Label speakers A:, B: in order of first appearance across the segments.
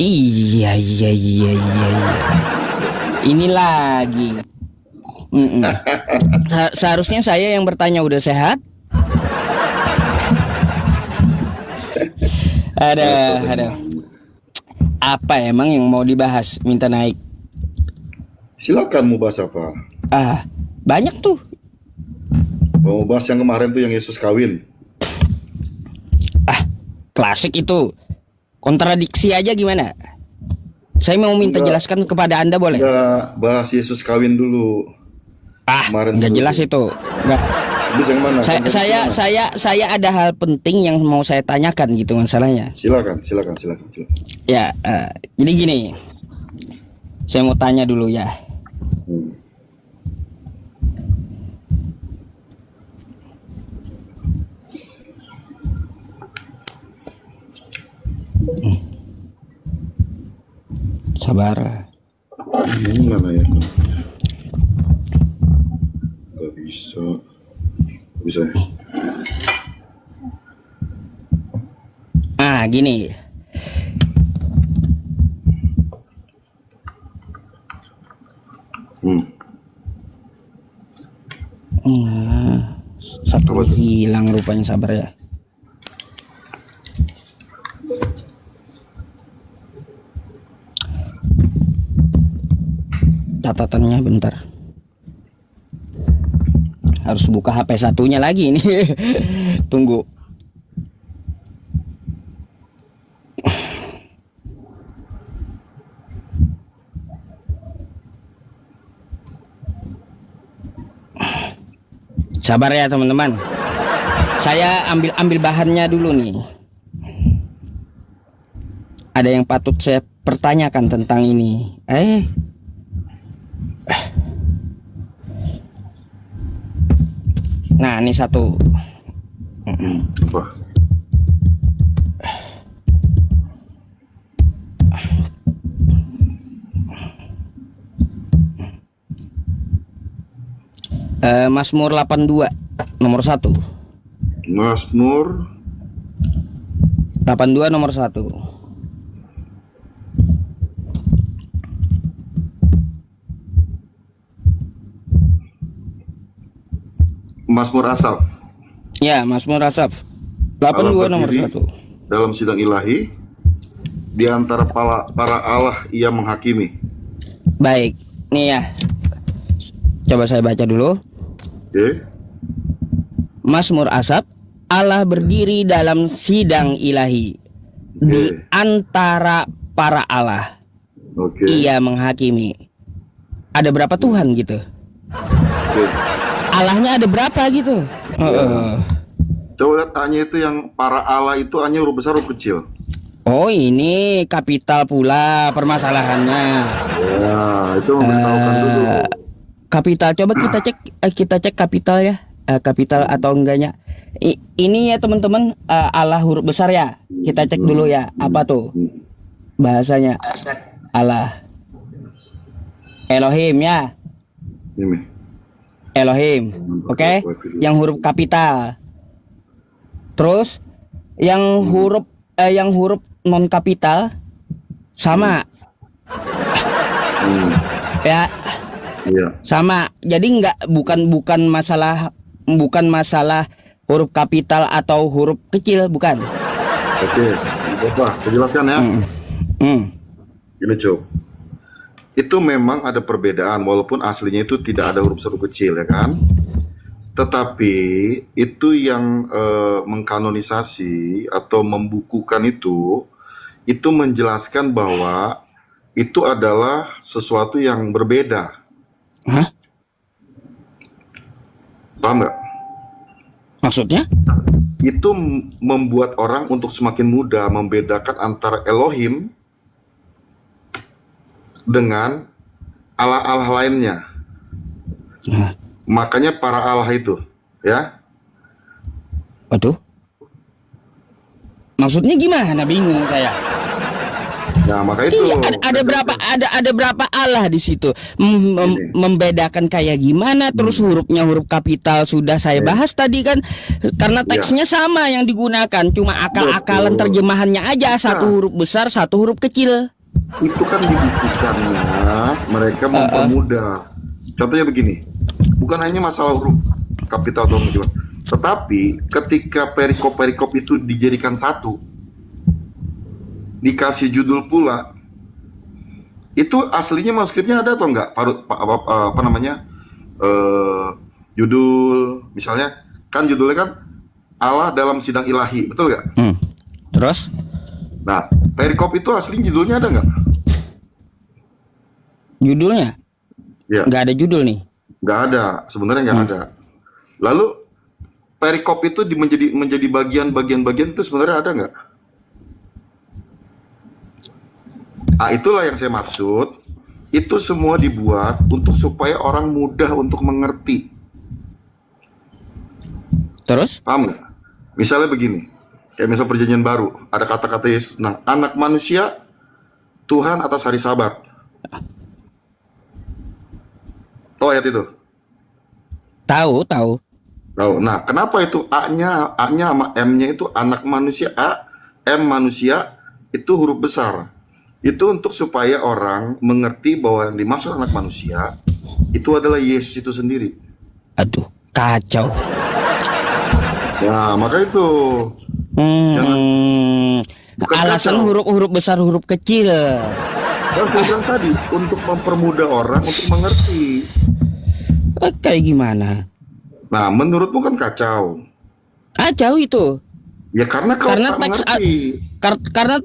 A: Iya, iya, iya, iya, iya. Ini lagi. Seharusnya saya yang bertanya udah sehat.
B: Masa
A: Ada.
B: senang.
A: Apa emang yang mau dibahas? Minta naik.
B: Silakan mau bahas apa?
A: Banyak tuh.
B: Mau bahas yang kemarin tuh yang Yesus kawin.
A: Klasik itu. Kontradiksi aja gimana? Saya mau minta
B: Enggak,
A: jelaskan kepada Anda boleh?
B: enggak bahas Yesus kawin dulu. Kemarin
A: Nggak
B: seru
A: jelas
B: tuh.
A: itu. Nggak.
B: Habis yang mana?
A: Saya,
B: Kontradiksi
A: saya,
B: mana?
A: saya, saya ada hal penting yang mau saya tanyakan gitu masalahnya.
B: Silakan.
A: Ya, jadi gini. Saya mau tanya dulu ya.
B: Hmm.
A: Sabar.
B: Ini mana ya? Gak bisa. Bisa ya?
A: Gini.
B: Hmm.
A: Satu
B: Apa tuh?
A: hilang rupanya, sabar ya. Catatannya bentar. Harus buka HP satunya lagi ini. Tunggu. Sabar ya teman-teman. Saya ambil bahannya dulu nih. Ada yang patut saya pertanyakan tentang ini. Nah, ini satu.
B: Apa?
A: Mazmur 82 nomor 1.
B: Mazmur
A: 82 nomor 1.
B: Mazmur Asaf.
A: Ya, Mazmur Asaf.
B: Allah
A: 82 nomor
B: berdiri
A: 1.
B: dalam sidang ilahi, di antara para Allah ia menghakimi.
A: Baik. Nih ya. Coba saya baca dulu.
B: Oke.
A: Mazmur Asaf, Allah berdiri dalam sidang ilahi. Di
B: Oke.
A: antara para Allah
B: Oke.
A: ia menghakimi. Ada berapa Tuhan gitu?
B: Oke.
A: Allahnya ada berapa gitu?
B: Coba lihat A-nya itu yang para Allah itu A-nya huruf besar huruf kecil.
A: Oh, ini kapital pula permasalahannya.
B: Ya, itu memberitahukan dulu.
A: Kapital, coba kita cek kapital ya. Kapital atau enggaknya. Ini ya teman-teman, Allah huruf besar ya. Kita cek dulu ya. Apa tuh bahasanya? Allah. Elohim ya.
B: Ini.
A: Elohim. Oke. Yang huruf kapital. Terus yang huruf non kapital sama. Ya.
B: Iya.
A: Sama. Jadi bukan masalah huruf kapital atau huruf kecil, bukan.
B: Oke. Bapak, saya jelaskan ya. Ini Cuk. Itu memang ada perbedaan walaupun aslinya itu tidak ada huruf besar huruf kecil ya kan. Tetapi itu yang mengkanonisasi atau membukukan itu menjelaskan bahwa itu adalah sesuatu yang berbeda.
A: Hah?
B: Paham nggak?
A: Maksudnya?
B: Itu membuat orang untuk semakin mudah membedakan antara Elohim dengan Allah-Allah lainnya. Makanya para Allah itu, ya.
A: Waduh. Maksudnya gimana? Bingung saya.
B: Nah, maka itu
A: Iya, ada berapa Allah di situ. Membedakan kayak gimana, terus hurufnya huruf kapital sudah saya bahas tadi kan, karena teksnya sama yang digunakan, cuma akal-akalan
B: Betul.
A: terjemahannya aja, satu
B: Nah.
A: huruf besar, satu huruf kecil.
B: Itu kan dibutuhkannya mereka mempermudah. Contohnya begini, bukan hanya masalah huruf kapital atau gimana, tetapi ketika perikop-perikop itu dijadikan satu, dikasih judul pula, itu aslinya manuskripnya ada atau enggak? Apa namanya? Judul, misalnya, kan judulnya kan Allah dalam sidang ilahi, betul nggak?
A: Terus?
B: Nah, perikop itu aslinya judulnya ada nggak?
A: Judulnya?
B: Ya.
A: Nggak ada judul nih.
B: Nggak ada, sebenarnya nggak ada. Lalu perikop itu menjadi bagian-bagian itu sebenarnya ada nggak? Ah, itulah yang saya maksud. Itu semua dibuat untuk supaya orang mudah untuk mengerti.
A: Terus?
B: Paham nggak? Misalnya begini, kayak misal perjanjian baru, ada kata-kata Yesus, nah, anak manusia Tuhan atas hari Sabat. Tahu ayat itu?
A: Tahu.
B: Tahu. Nah, kenapa itu A-nya sama M-nya itu anak manusia A, M manusia itu huruf besar. Itu untuk supaya orang mengerti bahwa yang dimaksud anak manusia itu adalah Yesus itu sendiri.
A: Aduh, kacau.
B: Ya, maka itu bukan
A: Alasan
B: kacau.
A: huruf besar huruf kecil.
B: Dan saya bilang tadi untuk mempermudah orang untuk mengerti.
A: Kayak gimana?
B: Nah, menurutmu kan kacau.
A: Kacau itu.
B: Ya karena kau
A: Karena
B: tak
A: teks
B: mengerti.
A: karena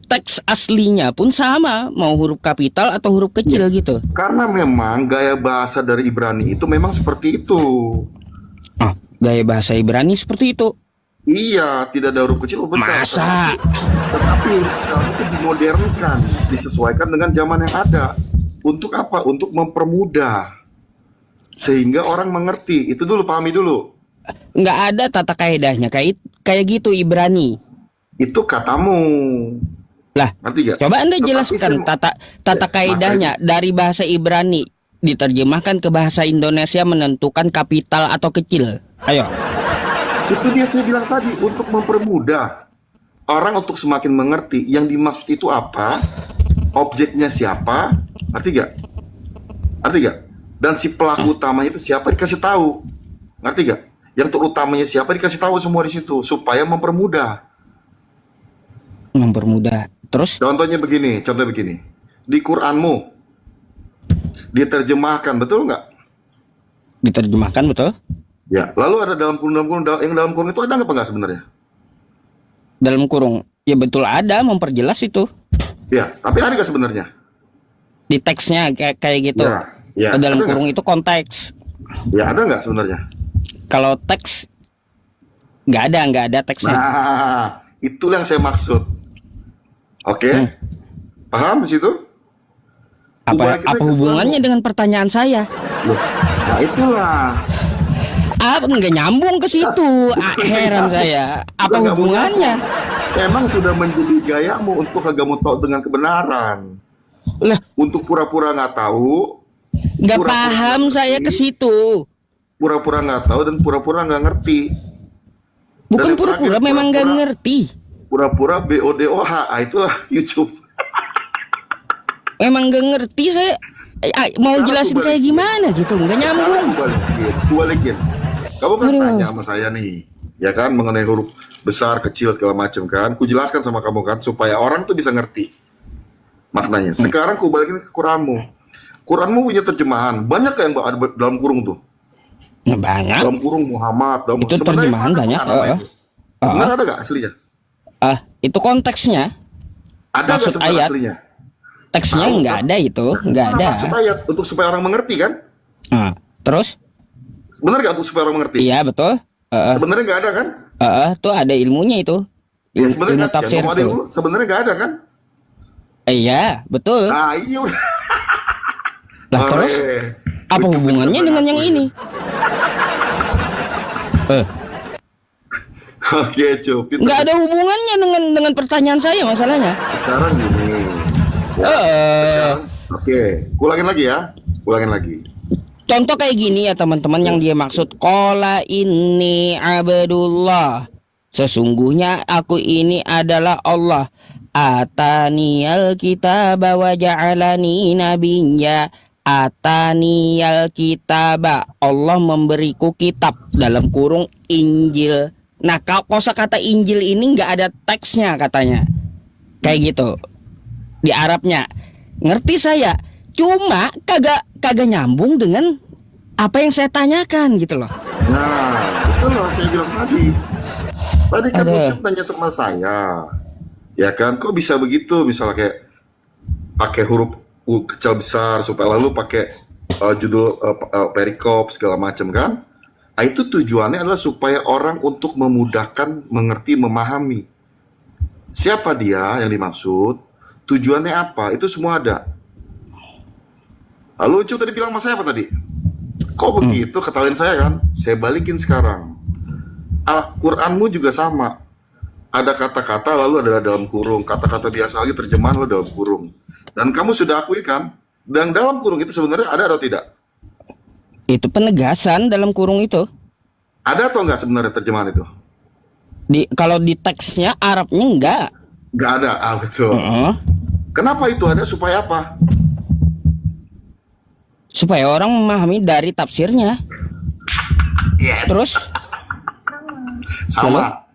A: teks aslinya pun sama, mau huruf kapital atau huruf kecil gitu.
B: Karena memang gaya bahasa dari Ibrani itu memang seperti itu.
A: Gaya bahasa Ibrani seperti itu.
B: Iya, tidak ada huruf kecil, huruf besar.
A: Masa?
B: Tetapi sekarang itu dimodernkan, disesuaikan dengan zaman yang ada. Untuk apa? Untuk mempermudah. Sehingga orang mengerti. Itu dulu, pahami dulu.
A: Nggak ada tata kaedahnya kayak gitu Ibrani.
B: Itu katamu.
A: Lah,
B: Ngerti gak?
A: coba Anda
B: Tetapi
A: jelaskan tata kaedahnya dari bahasa Ibrani diterjemahkan ke bahasa Indonesia menentukan kapital atau kecil. Ayo.
B: Itu dia saya bilang tadi, untuk mempermudah orang untuk semakin mengerti yang dimaksud itu apa, objeknya siapa, ngerti gak? Ngerti gak? Dan si pelaku utamanya itu siapa dikasih tahu, ngerti gak? Yang terutamanya siapa dikasih tahu semua di situ supaya mempermudah.
A: Mempermudah. Terus?
B: Contohnya begini, di Quranmu diterjemahkan, betul nggak?
A: Diterjemahkan betul?
B: Ya. Lalu ada dalam kurung yang dalam kurung itu ada nggak sebenarnya?
A: Dalam kurung. Ya betul ada, memperjelas itu.
B: Ya, tapi ada nggak sebenarnya?
A: Di teksnya kayak gitu.
B: Ya,
A: Dalam
B: ada
A: kurung
B: nggak?
A: itu konteks.
B: Ya, ada nggak sebenarnya?
A: Kalau teks nggak ada teksnya.
B: Nah, itulah yang saya maksud. Oke, paham di situ?
A: Apa
B: Balikin lagi ke
A: hubungannya
B: Quranmu.
A: dengan pertanyaan saya?
B: Loh, nah itulah.
A: Nggak nyambung ke situ. Heran saya. Apa
B: Udah nggak
A: hubungannya?
B: Emang sudah menjadi gayamu untuk kagak mau tahu dengan kebenaran.
A: Lah,
B: Untuk pura-pura nggak tahu,
A: nggak
B: Pura-pura
A: paham
B: ngerti.
A: saya ke situ.
B: pura-pura nggak tahu dan pura-pura nggak ngerti.
A: Bukan
B: yang
A: pura-pura,
B: terakhir,
A: memang nggak
B: pura-pura.
A: ngerti.
B: Pura-pura BODOH, itulah YouTube.
A: Memang nggak ngerti saya. Mau
B: Sekarang
A: jelasin
B: aku
A: kayak
B: balikin.
A: gimana gitu, nggak nyambung.
B: Balikin. Kamu kan
A: Aduh.
B: tanya sama saya nih, ya kan, mengenai huruf besar, kecil, segala macam kan. Ku jelaskan sama kamu kan, supaya orang tuh bisa ngerti maknanya. Sekarang ku balikin ke Quranmu. Quranmu punya terjemahan. Banyak yang ada dalam kurung tuh.
A: Nah, banyak.
B: Dalam kurung Muhammad.
A: Itu
B: Sebenarnya
A: terjemahan
B: ada
A: banyak.
B: nama itu. Benar ada nggak aslinya?
A: Itu konteksnya.
B: Ada nggak
A: Maksud
B: sebenarnya
A: ayat.
B: aslinya?
A: Teksnya
B: Tahu,
A: nggak
B: kan?
A: ada itu, nggak ada.
B: Maksud ayat untuk supaya orang mengerti kan?
A: Terus?
B: Benar nggak untuk supaya orang mengerti?
A: Iya betul.
B: Sebenarnya nggak ada kan?
A: Tuh ada ilmunya itu.
B: Ya,
A: Ilmu
B: sebenarnya nggak
A: tafsir
B: ya, ada
A: tuh.
B: dulu. Sebenarnya nggak ada kan?
A: Iya betul.
B: Nah iya udah.
A: Lah terus? Apa hubungannya dengan yang ini?
B: Oke, Cuk. Pinter.
A: Nggak ada hubungannya dengan pertanyaan saya masalahnya.
B: Sekarang gini. Ya, sekarang, oke. Ulangin lagi ya. Ulangin lagi.
A: Contoh kayak gini ya teman-teman yang dia maksud. Qala inni abdullah. Sesungguhnya aku ini adalah Allah. Ataniyal kitaba wa ja'alani nabiyya. Ataniyal kitaba. Allah memberiku kitab, dalam kurung Injil. Nah, kosakata Injil ini nggak ada teksnya katanya. Kayak gitu. Di Arabnya. Ngerti saya. Cuma kagak nyambung dengan apa yang saya tanyakan gitu loh.
B: Nah, itu loh saya bilang tadi. Tadi kan
A: Ada.
B: Ucup nanya sama saya. Ya kan, kok bisa begitu? Misalnya kayak pakai huruf U kecil besar supaya lalu pakai judul perikop segala macam kan? Nah, itu tujuannya adalah supaya orang untuk memudahkan mengerti, memahami. Siapa dia yang dimaksud? Tujuannya apa? Itu semua ada. Lalu Ucup tadi bilang sama saya apa tadi? Kok begitu? Ketahuin saya kan? Saya balikin sekarang. Al-Qur'anmu juga sama. Ada kata-kata lalu ada dalam kurung. Kata-kata biasa lagi terjemahan lalu dalam kurung. Dan kamu sudah akui kan? Dan dalam kurung itu sebenarnya ada atau tidak?
A: Itu penegasan dalam kurung itu.
B: Ada atau enggak sebenarnya terjemahan itu?
A: Kalau di teksnya Arabnya enggak.
B: Enggak ada. Betul. Kenapa itu ada? Supaya apa?
A: Supaya orang memahami dari tafsirnya.
B: Yes.
A: Terus
B: Sama.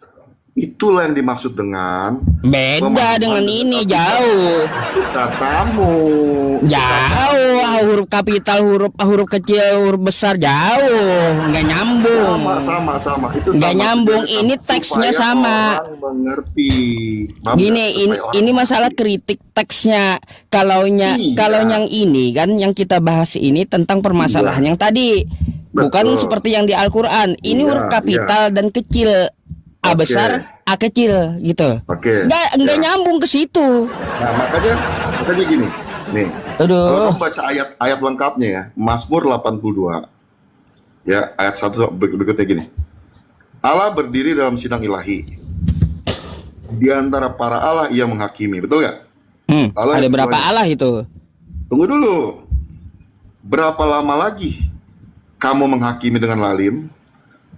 B: Itulah yang dimaksud dengan
A: beda
B: pemahaman
A: dengan ini
B: Alkitab.
A: jauh.
B: Katamu.
A: Jauh, huruf kapital, huruf kecil, huruf besar jauh, nggak nyambung.
B: Sama. Itu
A: Nggak
B: sama.
A: nyambung.
B: Supaya
A: Ini teksnya sama.
B: Orang mengerti. Paham
A: Gini,
B: nggak? Supaya orang
A: ini masalah kritik teksnya. Kalau
B: Iya.
A: yang ini kan yang kita bahas ini tentang permasalahan yang tadi, bukan
B: Betul.
A: seperti yang di Al-Qur'an. Ini
B: Iya,
A: huruf kapital dan kecil, A
B: Oke.
A: besar, A kecil, gitu.
B: Oke.
A: Nggak
B: Ya.
A: nyambung ke situ.
B: Nah, makanya gini. Nih. Kalau
A: Aduh.
B: kamu baca ayat lengkapnya ya, Mazmur 82. Ya, ayat 1 berikutnya gini. Allah berdiri dalam sidang ilahi. Di antara para Allah ia menghakimi, betul nggak? Allah
A: Ada
B: yang
A: berapa
B: keduanya.
A: Allah itu?
B: Tunggu dulu. Berapa lama lagi kamu menghakimi dengan lalim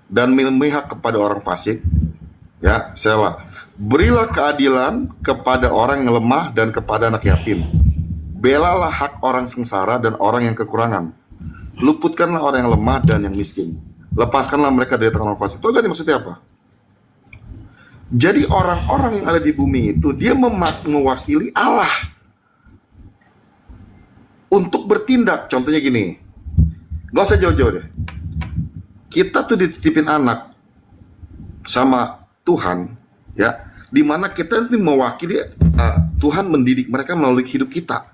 B: dan memihak kepada orang fasik? Ya, Selah. Berilah keadilan kepada orang yang lemah dan kepada anak yatim. Belalah hak orang sengsara dan orang yang kekurangan. Luputkanlah orang yang lemah dan yang miskin. Lepaskanlah mereka dari tangan orang fasik. Tahu gak maksudnya apa? Jadi orang-orang yang ada di bumi itu dia mewakili Allah untuk bertindak. Contohnya gini, gak usah jauh-jauh deh. Kita tuh dititipin anak sama Tuhan, ya, dimana kita nanti mewakili Tuhan mendidik mereka melalui hidup kita,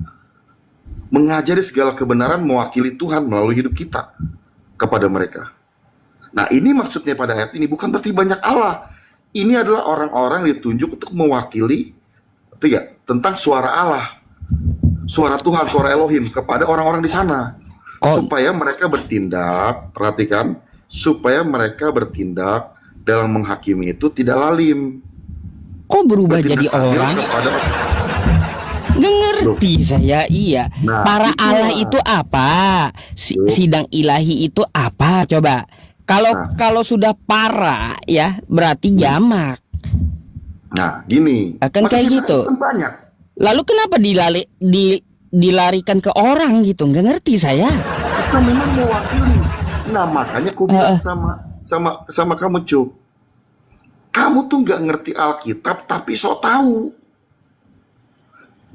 B: mengajari segala kebenaran mewakili Tuhan melalui hidup kita kepada mereka. Nah, ini maksudnya pada ayat ini bukan berarti banyak Allah. Ini adalah orang-orang yang ditunjuk untuk mewakili tentang suara Allah, suara Tuhan, suara Elohim kepada orang-orang di sana, supaya mereka bertindak. Perhatikan, supaya mereka bertindak dalam menghakimi itu tidak lalim.
A: Kok berubah
B: Bertindak
A: jadi
B: adil
A: orang?
B: kepada
A: Nggak ngerti saya, iya.
B: Nah,
A: Para
B: itulah.
A: Allah itu apa?
B: Loh.
A: Sidang ilahi itu apa? Coba.
B: Nah.
A: Kalau sudah para ya berarti jamak.
B: Nah, gini.
A: Akan
B: Maka
A: kayak
B: saya
A: gitu.
B: kan banyak.
A: Lalu kenapa dilarikan ke orang gitu? Nggak ngerti saya.
B: Kita memang mewakili. Nah, makanya aku bilang sama kamu, Cuk. Kamu tuh nggak ngerti Alkitab, tapi sok tahu.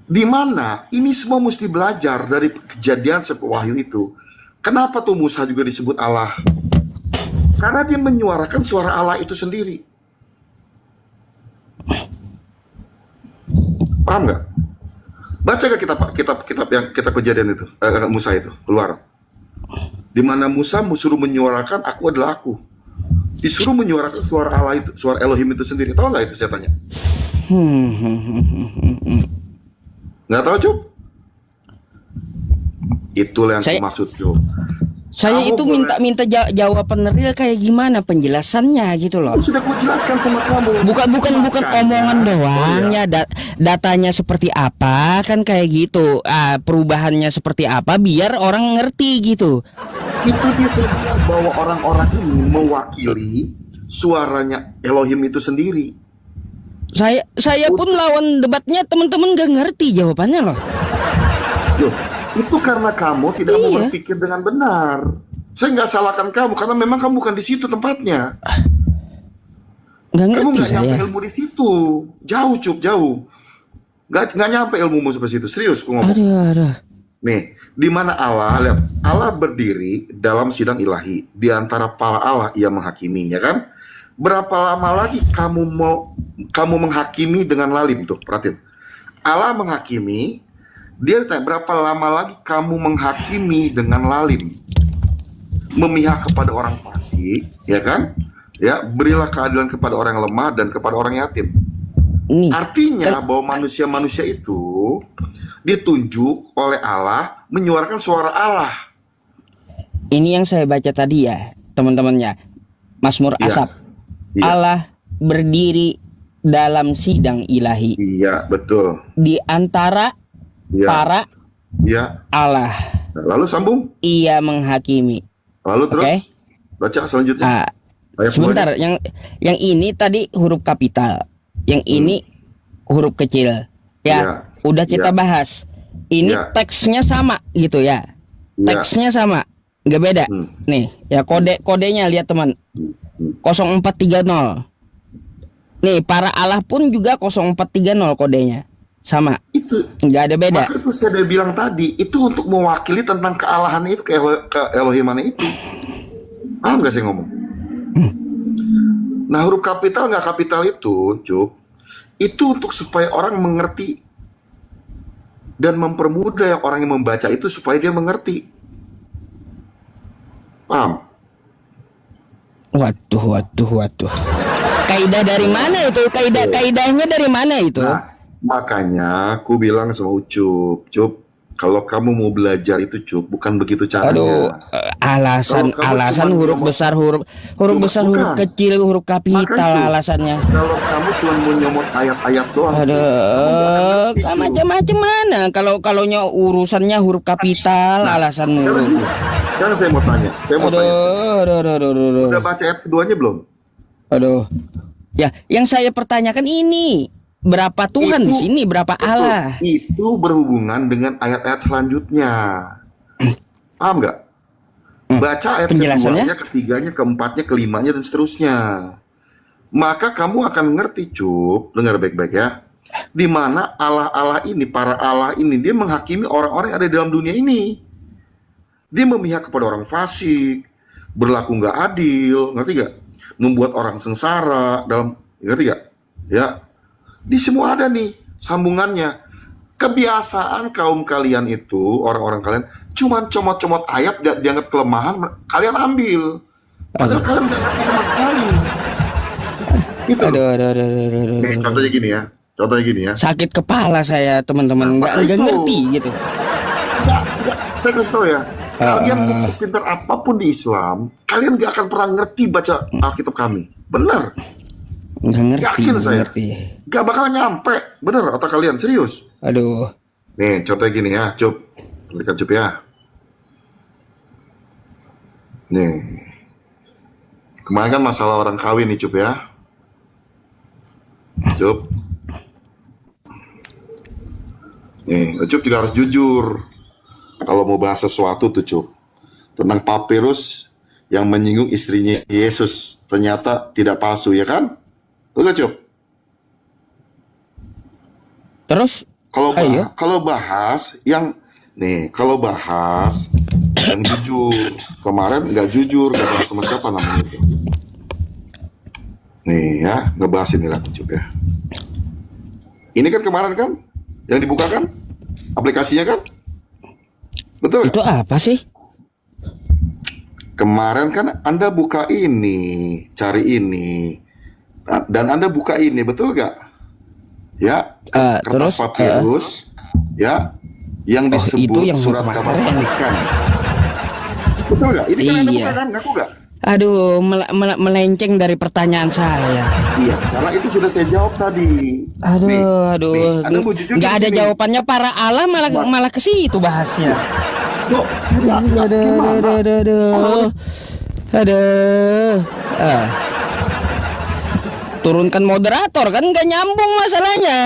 B: Di mana ini semua mesti belajar dari kejadian sampai Wahyu itu. Kenapa tuh Musa juga disebut Allah? Karena dia menyuarakan suara Allah itu sendiri. Paham nggak? Baca gak kitab yang kitab kejadian itu, Musa itu keluar. Di mana Musa suruh menyuarakan aku adalah aku. Disuruh menyuarakan suara Allah itu, suara Elohim itu sendiri. Tahu nggak itu saya tanya? Nggak tahu, Cuk? Itulah yang aku maksud, Cuk.
A: Saya
B: Kamu
A: itu
B: boleh-
A: minta jawaban real kayak gimana penjelasannya gitu loh.
B: Sudah ku jelaskan sama kamu.
A: Bukan
B: Makanya,
A: omongan doang
B: sorry
A: ya, datanya seperti apa kan kayak gitu. Perubahannya seperti apa biar orang ngerti gitu.
B: Itu dia saya bilang bahwa orang-orang ini mewakili suaranya Elohim itu sendiri.
A: Saya pun lawan debatnya teman-teman gak ngerti jawabannya loh.
B: Loh, itu karena kamu tidak mau
A: Iya.
B: berpikir dengan benar. Saya nggak salahkan kamu karena memang kamu bukan di situ tempatnya.
A: Gak
B: Kamu
A: ngerti
B: nggak nyampe
A: saya.
B: ilmu di situ. Jauh, Cup, jauh. Nggak nyampe ilmumu sampai situ. Serius, aku ngomong.
A: Aduh.
B: Nih, di mana Allah, lihat, Allah berdiri dalam sidang ilahi. Di antara para Allah ia menghakimi, ya kan? Berapa lama lagi kamu menghakimi dengan lalim tuh? Perhatiin. Allah menghakimi, dia tanya berapa lama lagi kamu menghakimi dengan lalim? Memihak kepada orang fasik, ya kan? Ya, berilah keadilan kepada orang yang lemah dan kepada orang yatim.
A: Nih,
B: Artinya bahwa manusia-manusia itu ditunjuk oleh Allah menyuarakan suara Allah.
A: ini yang saya baca tadi ya, teman-temannya. Mazmur
B: Iya.
A: Asap.
B: Iya.
A: Allah berdiri dalam sidang ilahi
B: Iya, betul.
A: di antara
B: Iya.
A: para
B: Iya.
A: Allah.
B: Nah, lalu sambung.
A: Ia menghakimi.
B: Lalu terus
A: Oke.
B: baca selanjutnya.
A: Ah,
B: Ayat
A: sebentar,
B: keduanya.
A: yang ini tadi huruf kapital, yang ini huruf kecil. Ya,
B: Iya.
A: udah kita
B: Iya.
A: bahas. Ini
B: Iya.
A: teksnya sama gitu ya.
B: Iya.
A: Teksnya sama, nggak beda.
B: Hmm.
A: Nih, ya kodenya lihat teman. 0430. Nih, para Allah pun juga 0430 kodenya. Sama,
B: Itu
A: nggak ada beda.
B: maka itu saya udah bilang tadi, itu untuk mewakili tentang kealahan itu, ke Elohimannya itu. Paham gak saya ngomong? Nah, huruf kapital nggak kapital itu, Cuk, itu untuk supaya orang mengerti dan mempermudah yang orang yang membaca itu supaya dia mengerti. Paham?
A: Waduh. Kaidah dari mana itu? Kaidahnya dari mana itu?
B: Nah, makanya aku bilang sama Ucup, Cup, kalau kamu mau belajar itu, Cup, bukan begitu
A: Aduh,
B: caranya.
A: alasan
B: Kalau kamu
A: alasan
B: cuma
A: huruf
B: ngomong-
A: besar, huruf besar, huruf
B: Bukan.
A: kecil, huruf
B: Maka
A: kapital
B: itu,
A: alasannya.
B: kalau kamu cuma mau nyomot ayat-ayat doang, Cup, kamu nggak akan
A: Aduh,
B: ngerti, Cup.
A: macam-macam mana? Kalau urusannya huruf kapital, alasan
B: Sekarang
A: huruf.
B: gini, sekarang saya mau tanya,
A: Aduh.
B: udah baca ayat keduanya belum?
A: Aduh. Ya, yang saya pertanyakan ini, berapa Tuhan di
B: Itu-
A: sini, berapa
B: Betul.
A: Allah?
B: Itu berhubungan dengan ayat-ayat selanjutnya. Paham nggak? Baca ayat
A: Penjelasannya?
B: keduanya, ketiganya, keempatnya, kelimanya, dan seterusnya. Maka kamu akan ngerti, Cup. Dengar baik-baik ya. Di mana Allah-Allah ini, para Allah ini, dia menghakimi orang-orang yang ada di dalam dunia ini. Dia memihak kepada orang fasik, berlaku nggak adil, ngerti gak? Membuat orang sengsara dalam, ngerti gak? Ya, di semua ada nih sambungannya. Kebiasaan kaum kalian itu, orang-orang kalian, cuman comot-comot ayat dianggap kelemahan, kalian ambil. Padahal kalian nggak ngerti sama sekali. Gitu loh.
A: Aduh.
B: Nih, contohnya gini ya. Contohnya gini ya.
A: Sakit kepala saya, teman-teman.
B: Nah,
A: Nggak
B: itu.
A: ngerti gitu.
B: Enggak, saya kasih tau ya. Kalian mau sepintar apapun di Islam, kalian gak akan pernah ngerti baca Alkitab kami. Bener.
A: Nggak ngerti,
B: Yakin
A: nggak
B: saya.
A: ngerti.
B: Gak bakal nyampe. Bener otak kalian, serius.
A: Aduh.
B: Nih, contohnya gini ya, Cup. Lihat Cup ya. Nih. Kemarin kan masalah orang kawin nih, Cup ya. Cup. Nih, Cup juga harus jujur. Kalau mau bahas sesuatu tuh, Cup. Tentang papirus yang menyinggung istrinya Yesus. Ternyata tidak palsu, ya kan? Betul gak, Cup?
A: Terus
B: Kalau
A: Ayo.
B: bahas yang kalau bahas yang jujur, kemarin nggak jujur, nggak bahas sama siapa namanya itu. Nih ya, ngebahas ini lah, Cup ya. Ini kan kemarin kan, yang dibuka kan, aplikasinya kan, betul nggak?
A: itu apa sih?
B: Kemarin kan Anda buka ini, cari ini, dan Anda buka ini, betul nggak? Ya, kertas
A: terus,
B: papirus, ya, yang
A: Oh,
B: disebut
A: itu yang
B: surat
A: kemarin.
B: kabar pernikahan. Betul nggak? Ini kan Anda
A: Iya.
B: buka kan? Ngaku nggak?
A: Aduh, melenceng dari pertanyaan saya.
B: Iya, karena itu sudah saya jawab tadi.
A: Aduh,
B: Anda mau jujur
A: nggak
B: di
A: ada
B: sini.
A: jawabannya para Allah malah ke situ bahasnya.
B: Kok? Nggak, gimana?
A: Aduh. Turunkan moderator kan nggak nyambung masalahnya.